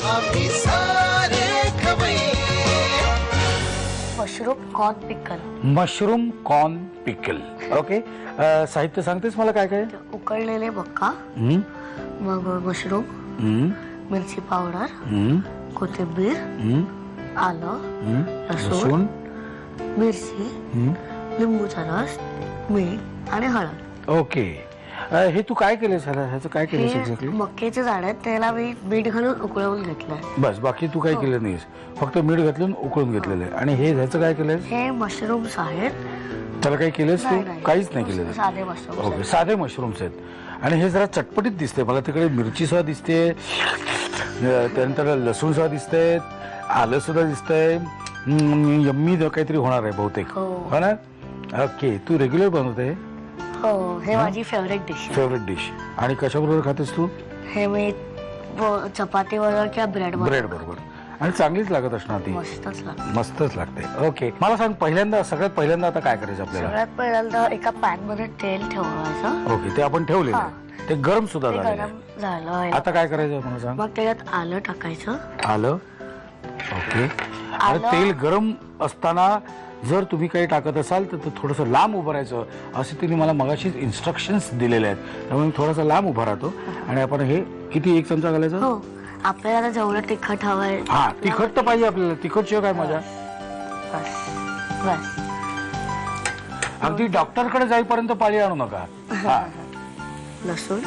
आम्ही सारे खवय्ये. मशरूम कॉर्न पिकल. मशरूम कॉर्न पिकल. ओके. साहित्य सांगतेस मला काय काय? उकळलेले मका, मग मशरूम, मिरची पावडर, कोथिंबीर, आलं, लसूण, मिरची, लिंबूचा रस, मीठ आणि हळद. ओके. हे तू काय केलंस ह्याचं काय केलंस एक्झॅक्टली? मक्याचे झाड आहेत, त्याला मी मीठ घालून उकळवून घेतलंय. बस, बाकी तू काय केलं नाहीस, फक्त मीठ घातलं उकळून घेतलेलं आहे. आणि हे ह्याचं काय केलंय? हे मशरूम्स आहेत. त्याला काही केलंस तू? काहीच नाही केलं. साधे मशरूम. ओके, साधे मशरूम्स आहेत. आणि हे जरा चटपटीत दिसते मला. तिकडे मिरची सुद्धा दिसते, त्यानंतर लसूण सुद्धा दिसतंय, आलं सुद्धा दिसतंय. यम्मी काहीतरी होणार आहे बहुतेक, हो ना? ओके. तू रेग्युलर बनवते? हो, हे माझी फेवरेट डिश. Favourite dish. आणि कशाबरोबर खातेस तू? हे मी चपाती बरोबर किंवा ब्रेड बरोबर. आणि चांगलीच लागत असणार ती. मस्तच लागते. ओके. मला सांग, सगळ्यात पहिल्यांदा आता काय करायचं आपल्याला? सगळ्यात पहिल्यांदा एका पॅन मध्ये तेल ठेवायचं. ओके, ते आपण ठेवलेलं आहे. ते गरम सुद्धा झालं. आता काय करायचं मला सांग? मग त्याच्यात आलं टाकायचं. आलं. ओके. आणि तेल गरम असताना जर तुम्ही काही टाकत असाल तर थोडंसं लांब उभं राहायचं, असे तिने मला मगाशीच इन्स्ट्रक्शन्स दिलेले आहेत. त्यामुळे थोडासा लांब उभा राहतो. आणि आपण हे किती, 1 चमचा घालायचं? हो, आपल्याला जेवढं तिखट हवंय. हा, तिखट तर पाहिजे आपल्याला. तिखट शिवाय काय मजा? बस. अगदी डॉक्टरकडे जाईपर्यंत पाळी आणू नका. हा. लसूण.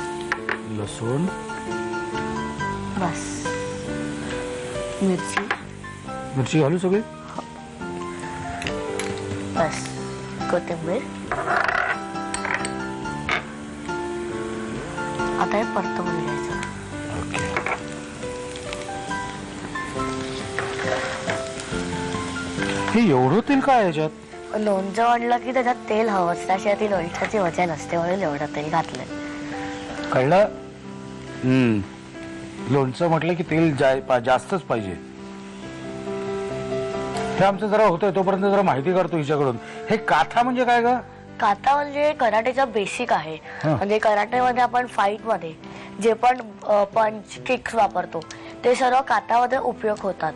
बस. मिरची घालू सगळी? बस. कोथिंबीर. आता हे परतवून घ्यायचं. ओके. हे एवढं तेल काय याच्यात? लोणचं वाढलं की त्याच्यात तेल हवंच, त्याशिवाय ती लोणच्याची मजा नसते, म्हणून एवढं तेल घातलंय. कळलं? लोणचं म्हटलं की तेल जास्तच पाहिजे. हे आमचं जरा होतंय तोपर्यंत जरा माहिती करतो हिच्याकडून. हे काथा म्हणजे काय ग? काथा म्हणजे कराटेचा बेसिक आहे. म्हणजे कराटेमध्ये आपण फाईट मध्ये जे पण पंच किक्स वापरतो ते सर्व काथामध्ये उपयोग होतात.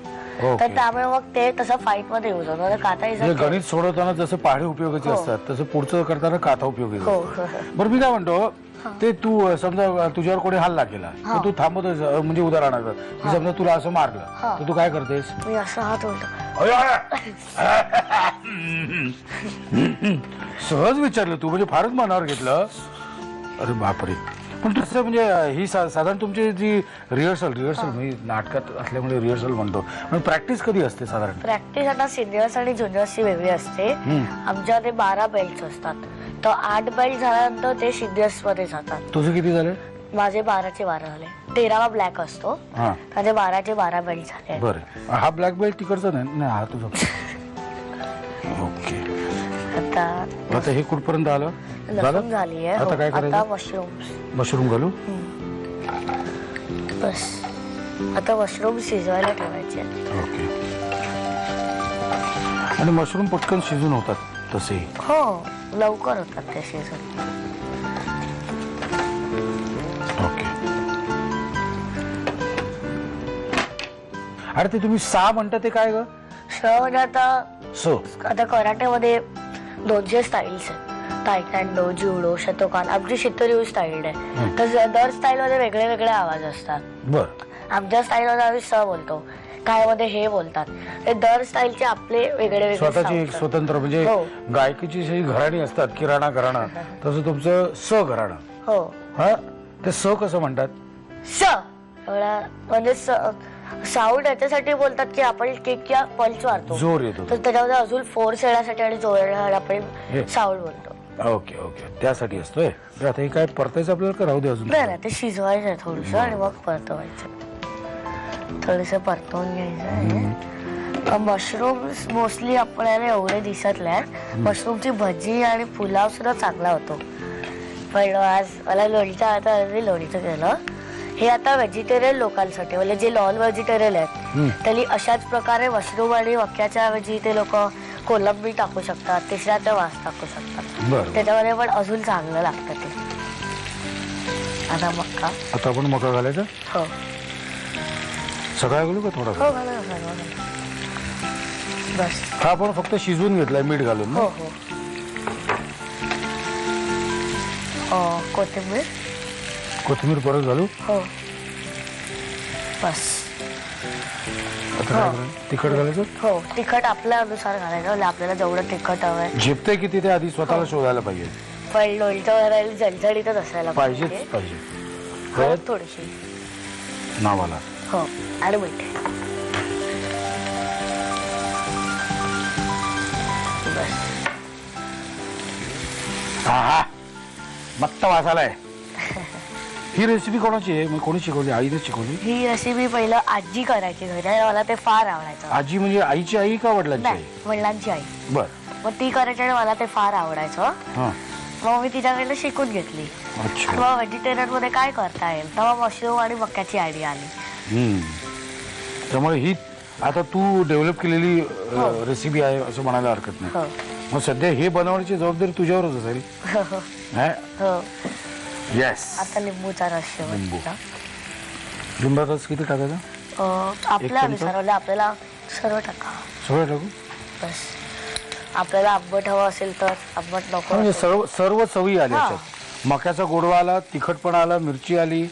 तर त्यामुळे मग ते तसं फाईट मध्ये यूज होतं. काथा गणित सोडवताना जसं पाढे उपयोगाचे असतात तसं पुढचं करताना काथा उपयोगी. बरं, मी काय म्हणतो, ते तू समजा तुझ्यावर कोणी हल्ला केला तर तू थांबतोस, म्हणजे उदाहरणार्थ समजा तुला असं मारलं तर तू काय करतेस? मी असं हात ओढतो. सहज विचारलं तू, म्हणजे फारच मनावर घेतलं. अरे बापरे. पण तसं म्हणजे ही साधारण तुमची जी रिहर्सल मी नाटकात असल्यामुळे रिहर्सल म्हणतो, पण प्रॅक्टिस कधी असते साधारण? प्रॅक्टिस आता सिनियर्स आणि ज्युनियर्सची वेगळी असते. आमच्याकडे 12 बेल्ट असतात. तर 8 बेल्ट झाल्यानंतर ते सिनियर्स मध्ये जातात. तुझे किती झाले? माझे 12चे 12 झाले. 13वा ब्लॅक असतो, माझे 12चे 12 बेल्ट झाले. बरं. हा ब्लॅक बेल्ट तिकडचा नाही, हा तुझा. ओके. आता हे कुठपर्यंत आलं? लसूण झाली आहे. आता काय करायचं? आता मशरूम घालू. बस. आता मशरूम शिजवायला ठेवायचे. ओके. आणि मशरूम पटकन शिजून होतात तसे? हो, लवकर होतात ते शिजून. ओके. अरे ते तुम्ही सा म्हणता ते काय ग? म्हणजे आता कराटेमध्ये 200 स्टाईल्स आहेत. तायक्वांडो, जुडो, शतोकान, आमची शितोरी स्टाईल आहे. तर दर स्टाईल मध्ये वेगळे वेगळे आवाज असतात. बरं. आमच्या स्टाईल मध्ये आम्ही स बोलतो, काय मध्ये हे बोलतात. ते दर स्टाईलचे आपले वेगळे वेगळे स्वतःची एक स्वतंत्र, म्हणजे गायकीची जी घराणी असतात, किराणा घराणा, तसं तुमचं स घराणं. हो. हा, ते स कसं म्हणतात? स. एवढा म्हणजे साऊंड याच्यासाठी बोलतात की आपण किक या पंच मारतो, जोर येतो, तर त्याच्यामध्ये अजून फोर्स येण्यासाठी आणि जोर येण्यासाठी आपण साऊंड बोलतो. ओके ओके, त्यासाठी असतोय. आता हे काय परतायचं आपल्याला का राहू दे अजून? नाही, ते शिजवायचं थोडंसं आणि मग परतवायचं. थोडंसं परतवून घ्यायचं. मशरूम मोस्टली आपल्याला एवढे दिसत नाही. मशरूमची भजी आणि पुलाव सुद्धा चांगला होतो. पण आज मला लोणचं, आता लोणचं केलं. हे आता व्हेजिटेरियन लोकांसाठी, म्हणजे जे नॉन व्हेजिटेरियन आहेत त्यांनी अशाच प्रकारे मशरूम आणि मक्याच्या ऐवजी ते लोक कोलंबी टाकू शकतात, तिसऱ्याचा वास टाकू शकतात. त्याच्यामध्ये पण अजून चांगलं लागतं ते. आता मक्का. आता आपण मका घालायचा. हो. सगळा घालू का थोडासा? हो घाला ना, सर्व घाला. बस. हा आपण फक्त शिजवून घेतलाय मीठ घालून ना? हो हो. कोथिंबीर. कोथिंबीर परत घालू? हो बस. आता काय करायचं? तिखट घालायचं? हो तिखट आपल्या अनुसार घालायचं, म्हणजे आपल्याला जेवढं तिखट हवंय. झेपते किती ते आधी स्वतःला शोधायला पाहिजे. पण लोणचं करायला जणजणीतच असायला पाहिजेच पाहिजे. हळद थोडीशी नावाला. हो आणि मीठ. बस. हा मस्त वास आलाय. ही रेसिपी कोणाची आहे? मग कोणी शिकवली? आईने शिकवली? ही रेसिपी पहिलं आजी करायची घरी आणि मला ते फार आवडायचं. आजी म्हणजे आईची आई का वडिलांची आई? नाही, वडिलांची आई. बर. मग ती करायची आणि मला ते फार आवडायचं. हा मग मी तिच्याकडे शिकून घेतली. अच्छा. मग व्हेजिटेरियन मध्ये काय करता येईल तेव्हा मशरूम आणि मक्याची आयडिया आली. त्यामुळे ही आता तू डेव्हलप केलेली रेसिपी आहे असं म्हणायला हरकत नाही. हो मग सध्या हे बनवण्याची जबाबदारी तुझ्यावरच असेल. हो. येस. आता लिंबूचा रस लिंबू. शेवटचा. लिंबाचा रस किती टाकायचा? आपल्या अनुसार म्हणजे आपल्याला सर्व टाका. सगळं टाकू? बस. आपल्याला आंबट हवं असेल तर आंबट नको म्हणजे असेल. सर्व चवी आल्या हा. त्याच्यात. मक्याचा गोडवा आला, तिखट पण आला, मिरची आली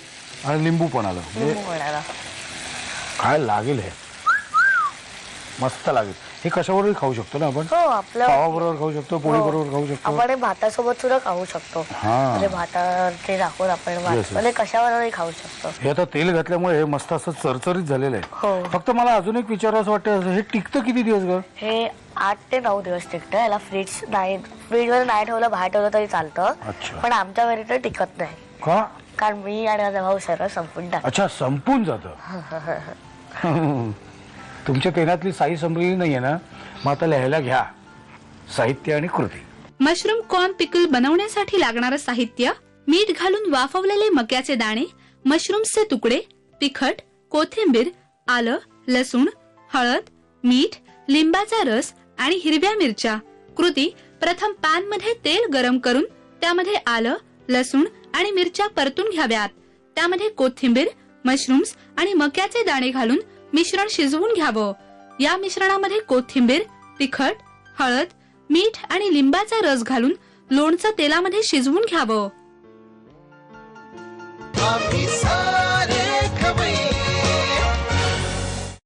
आणि लिंबू पण आलं. म्हणजे लिंबू म्हणाला. काय लागेल हे? मस्त लागेल. हे कशाबरोबर खाऊ शकतो ना आपण? हो आपल्या पावाबरोबर खाऊ शकतो, पोळी बरोबर खाऊ शकतो. आपण हे भातासोबत सुद्धा खाऊ शकतो. हा. म्हणजे भातावर ते टाकून आपण yes. म्हणजे कशावरही खाऊ शकतो. हे आता तेल घातल्यामुळे हे मस्त असं चरचरीत झालेलं आहे. हो. फक्त मला अजून एक विचारावं असं वाटतं, हे टिकतं किती दिवस ग? हे 8 ते 9 दिवस टिकतं. याला फ्रीजवर नाही ठेवलं, बाहेर ठेवलं तरी चालतं. अच्छा. पण आमच्या घरी तर टिकत नाही, का? कारण मी आणि माझा भाऊ सर्व संपून टाकतो. अच्छा, संपून जातं. तुमच्या पेनातली साई संपलेली नाहीये ना? मग आता लिहायला घ्या साहित्य आणि कृती. मशरूम कॉर्न पिकल बनवण्यासाठी लागणारं साहित्य: मीठ घालून वाफवलेले मक्याचे दाणे, मशरूम्सचे तुकडे, तिखट, कोथिंबीर, आलं, लसूण, हळद, मीठ, लिंबाचा रस आणि हिरव्या मिरच्या. कृती: प्रथम पॅन मध्ये तेल गरम करून त्यामध्ये आलं, लसूण आणि मिरच्या परतून घ्याव्यात. त्यामध्ये कोथिंबीर, मशरूम्स आणि मक्याचे दाणे घालून मिश्रण शिजवून घ्यावं. या मिश्रणामध्ये कोथिंबीर, तिखट, हळद, मीठ आणि लिंबाचा रस घालून लोणचं तेलामध्ये शिजवून घ्यावं. आम्ही